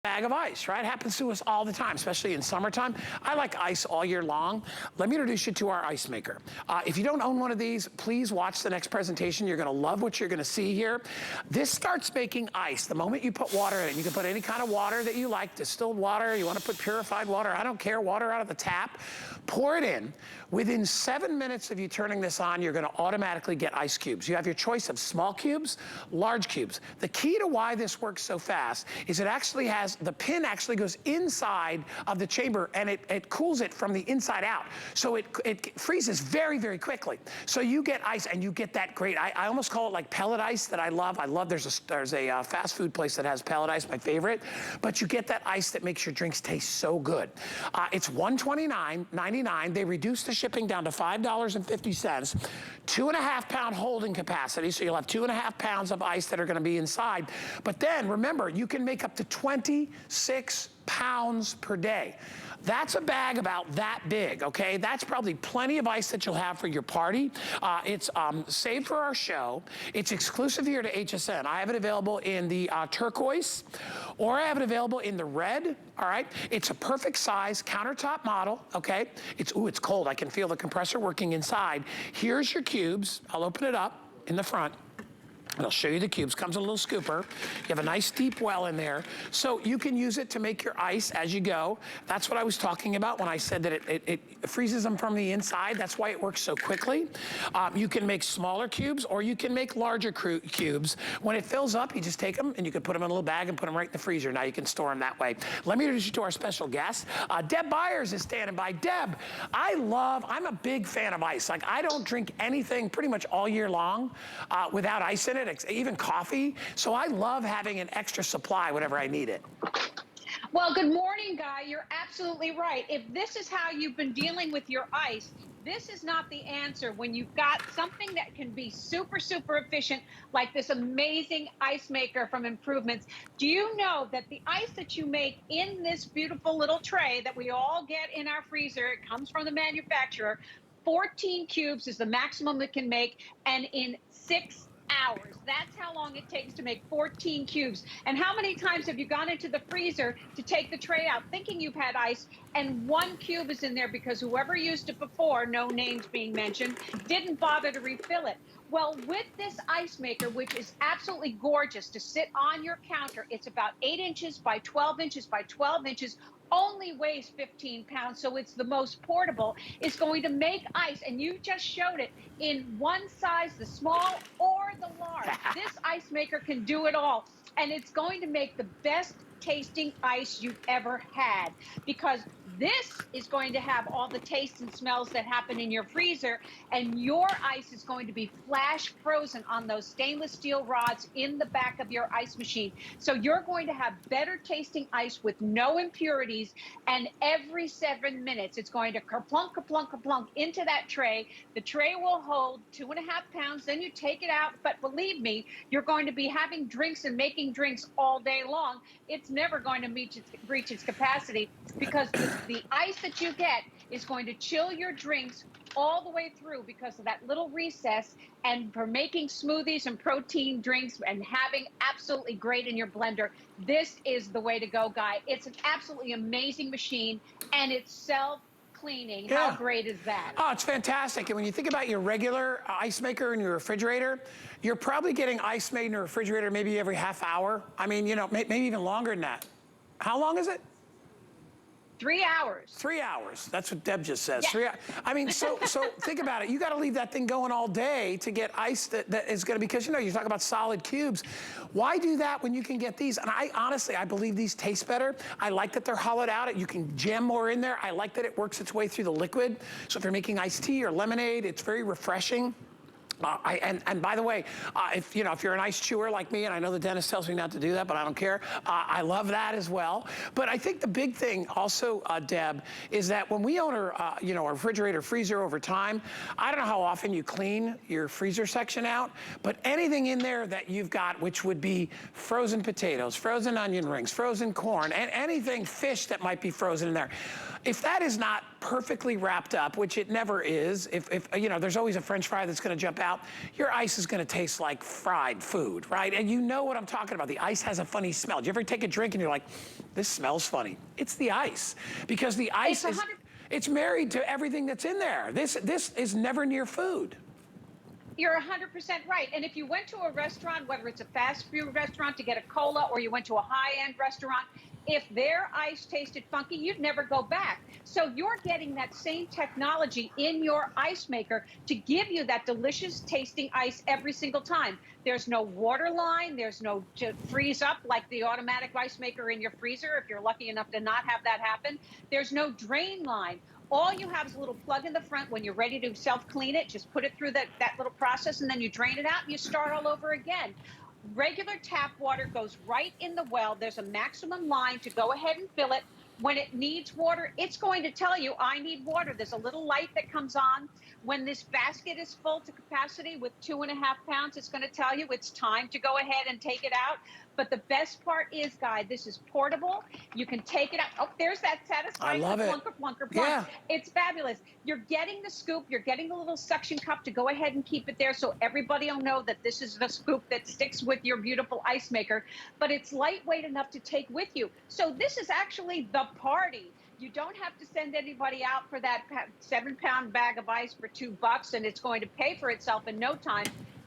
bag of ice, right? Happens to us all the time, especially in summertime. I like ice all year long. Let me introduce you to our ice maker. If you don't own one of these, please watch the next presentation. You're gonna love what you're gonna see here. This starts making ice. The moment you put water in it, you can put any kind of water that you like, distilled water, you wanna put purified water, I don't care, water out of the tap, pour it in. Within 7 minutes of you turning this on, you're gonna automatically get ice cubes. You have your choice of small cubes, large cubes. The key to why this works so fast is it actually has, the pin actually goes inside of the chamber and it cools it from the inside out. So it freezes very, very quickly. So you get ice and you get that great, I almost call it like pellet ice that I love. There's a fast food place that has pellet ice, my favorite. But you get that ice that makes your drinks taste so good. It's $129.99. They reduced the shipping down to $5.50. 2.5 pound holding capacity, so you'll have 2.5 pounds of ice that are gonna be inside. But then remember, you can make up to 26 pounds per day. That's a bag about that big, okay? That's probably plenty of ice that you'll have for your party. It's saved for our show. It's exclusive here to HSN. I have it available in the turquoise, or I have it available in the red, all right? It's a perfect size countertop model, okay? It's cold. I can feel the compressor working inside. Here's your cubes. I'll open it up in the front. And I'll show you the cubes. Comes in a little scooper. You have a nice deep well in there. So you can use it to make your ice as you go. That's what I was talking about when I said that it freezes them from the inside. That's why it works so quickly. You can make smaller cubes or you can make larger cubes. When it fills up, you just take them and you can put them in a little bag and put them right in the freezer. Now you can store them that way. Let me introduce you to our special guest. Deb Byers is standing by. Deb, I'm a big fan of ice. Like, I don't drink anything pretty much all year long without ice in it. Even coffee. So I love having an extra supply whenever I need it. Well, good morning, Guy. You're absolutely right. If this is how you've been dealing with your ice, this is not the answer when you've got something that can be super, super efficient, like this amazing ice maker from Improvements. Do you know that the ice that you make in this beautiful little tray that we all get in our freezer, it comes from the manufacturer, 14 cubes is the maximum it can make, and in 6 hours. That's how long it takes to make 14 cubes. And how many times have you gone into the freezer to take the tray out thinking you've had ice and 1 cube is in there because whoever used it before, no names being mentioned, didn't bother to refill it? Well, with this ice maker, which is absolutely gorgeous to sit on your counter, it's about 8 inches by 12 inches by 12 inches, only weighs 15 pounds, so it's the most portable. It's going to make ice, and you just showed it in one size, the small or the large. This ice maker can do it all, and it's going to make the best tasting ice you've ever had, because this is going to have all the tastes and smells that happen in your freezer, and your ice is going to be flash frozen on those stainless steel rods in the back of your ice machine. So you're going to have better tasting ice with no impurities, and every 7 minutes it's going to kerplunk, kerplunk, kerplunk into that tray. The tray will hold 2.5 pounds, then you take it out, but believe me, you're going to be having drinks and making drinks all day long. It's never going to reach its capacity, because the ice that you get is going to chill your drinks all the way through because of that little recess, and for making smoothies and protein drinks and having absolutely great in your blender, this is the way to go, Guy. It's an absolutely amazing machine, and it's self-cleaning. Yeah. How great is that? Oh, it's fantastic. And when you think about your regular ice maker in your refrigerator, you're probably getting ice made in a refrigerator maybe every half hour. I mean, you know, maybe even longer than that. How long is it? 3 hours. 3 hours. That's what Deb just says. Yeah. 3 hours. I mean, so think about it. You got to leave that thing going all day to get ice that is going to, because, you know, you talk about solid cubes. Why do that when you can get these? And honestly, I believe these taste better. I like that they're hollowed out. You can jam more in there. I like that it works its way through the liquid. So if you're making iced tea or lemonade, it's very refreshing. And by the way, if you're an ice chewer like me, and I know the dentist tells me not to do that, but I don't care. I love that as well. But I think the big thing also, Deb, is that when we own a refrigerator, freezer over time, I don't know how often you clean your freezer section out, but anything in there that you've got, which would be frozen potatoes, frozen onion rings, frozen corn, and anything fish that might be frozen in there, if that is not perfectly wrapped up, which it never is. If you know, there's always a French fry that's gonna jump out, your ice is gonna taste like fried food, right? And you know what I'm talking about. The ice has a funny smell. Do you ever take a drink and you're like, this smells funny? It's the ice. Because the ice it's married to everything that's in there. This is never near food. You're 100% right. And if you went to a restaurant, whether it's a fast food restaurant to get a cola or you went to a high-end restaurant, if their ice tasted funky, you'd never go back. So you're getting that same technology in your ice maker to give you that delicious tasting ice every single time. There's no water line. There's no to freeze up like the automatic ice maker in your freezer, if you're lucky enough to not have that happen. There's no drain line. All you have is a little plug in the front. When you're ready to self-clean it, just put it through that little process, and then you drain it out, and you start all over again. Regular tap water goes right in the well. There's a maximum line to go ahead and fill it. When it needs water, it's going to tell you, I need water. There's a little light that comes on. When this basket is full to capacity with 2.5 pounds, it's going to tell you it's time to go ahead and take it out. But the best part is, Guy, this is portable. You can take it out. Oh, there's that satisfying plunker, plunker, plunk. Yeah. It's fabulous. You're getting the scoop. You're getting the little suction cup to go ahead and keep it there so everybody will know that this is the scoop that sticks with your beautiful ice maker. But it's lightweight enough to take with you. So this is actually the party. You don't have to send anybody out for that 7-pound bag of ice for $2, and it's going to pay for itself in no time.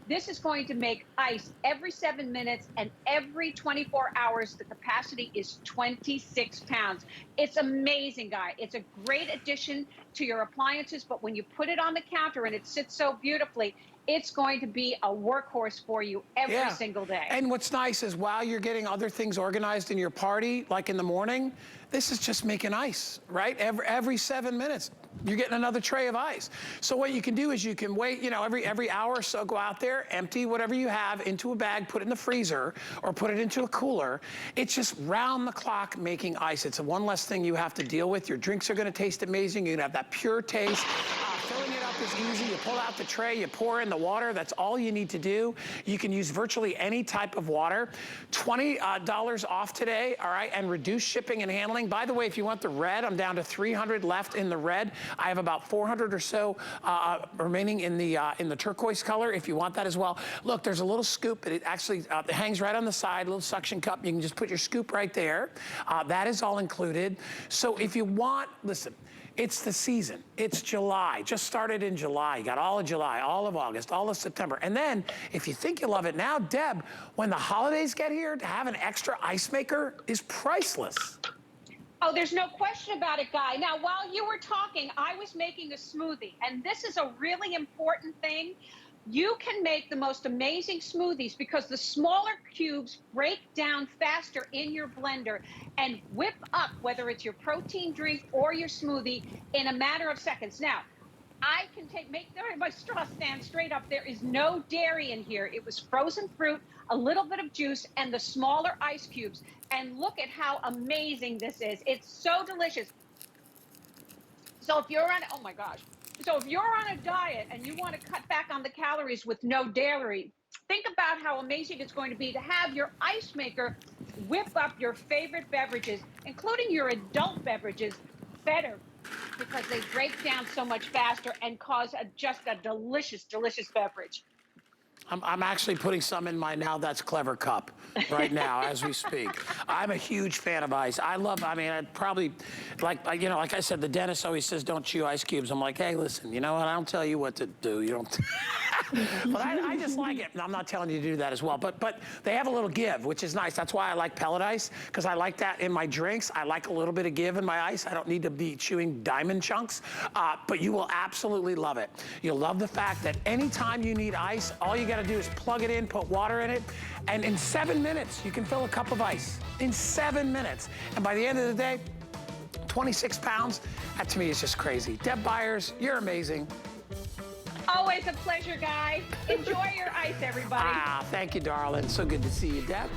This is going to make ice every 7 minutes, and every 24 hours, the capacity is 26 pounds. It's amazing, Guy. It's a great addition to your appliances, but when you put it on the counter and it sits so beautifully, it's going to be a workhorse for you every single day. And what's nice is while you're getting other things organized in your party, like in the morning, this is just making ice, right? Every 7 minutes, you're getting another tray of ice. So what you can do is you can wait, you know, every hour or so, go out there, empty whatever you have into a bag, put it in the freezer, or put it into a cooler. It's just round the clock making ice. It's one less thing you have to deal with. Your drinks are gonna taste amazing. You're gonna have that pure taste. Filling it up is easy. You pull out the tray, you pour in the water. That's all you need to do. You can use virtually any type of water. $20 off today, all right, and reduce shipping and handling. By the way, if you want the red, I'm down to 300 left in the red. I have about 400 or so remaining in the turquoise color, if you want that as well. Look, there's a little scoop. It actually hangs right on the side, a little suction cup. You can just put your scoop right there. That is all included. So if you want, listen, it's the season. It's July. Just started in July. You got all of July, all of August, all of September. And then, if you think you love it now, Deb, when the holidays get here, to have an extra ice maker is priceless. Oh, there's no question about it, Guy. Now, while you were talking, I was making a smoothie, and this is a really important thing. You can make the most amazing smoothies because the smaller cubes break down faster in your blender and whip up, whether it's your protein drink or your smoothie, in a matter of seconds. Now, I can make my straw stand straight up. There is no dairy in here. It was frozen fruit, a little bit of juice, and the smaller ice cubes. And look at how amazing this is. It's so delicious. So if you're on, oh my gosh. So if you're on a diet and you want to cut back on the calories with no dairy, think about how amazing it's going to be to have your ice maker whip up your favorite beverages, including your adult beverages, better, because they break down so much faster and cause just a delicious, delicious beverage. I'm actually putting some in my Now That's Clever cup right now as we speak. I'm a huge fan of ice. I mean, I'd probably, like I said, the dentist always says, don't chew ice cubes. I'm like, hey, listen, you know what? I don't tell you what to do. You don't. But I just like it. And I'm not telling you to do that as well. But they have a little give, which is nice. That's why I like pellet ice, because I like that in my drinks. I like a little bit of give in my ice. I don't need to be chewing diamond chunks. But you will absolutely love it. You'll love the fact that anytime you need ice, all you got to do is plug it in, put water in it, and in 7 minutes, you can fill a cup of ice. In 7 minutes. And by the end of the day, 26 pounds, that to me is just crazy. Deb Byers, you're amazing. Always a pleasure, Guy. Enjoy your ice, everybody. Thank you, darling. So good to see you, Deb.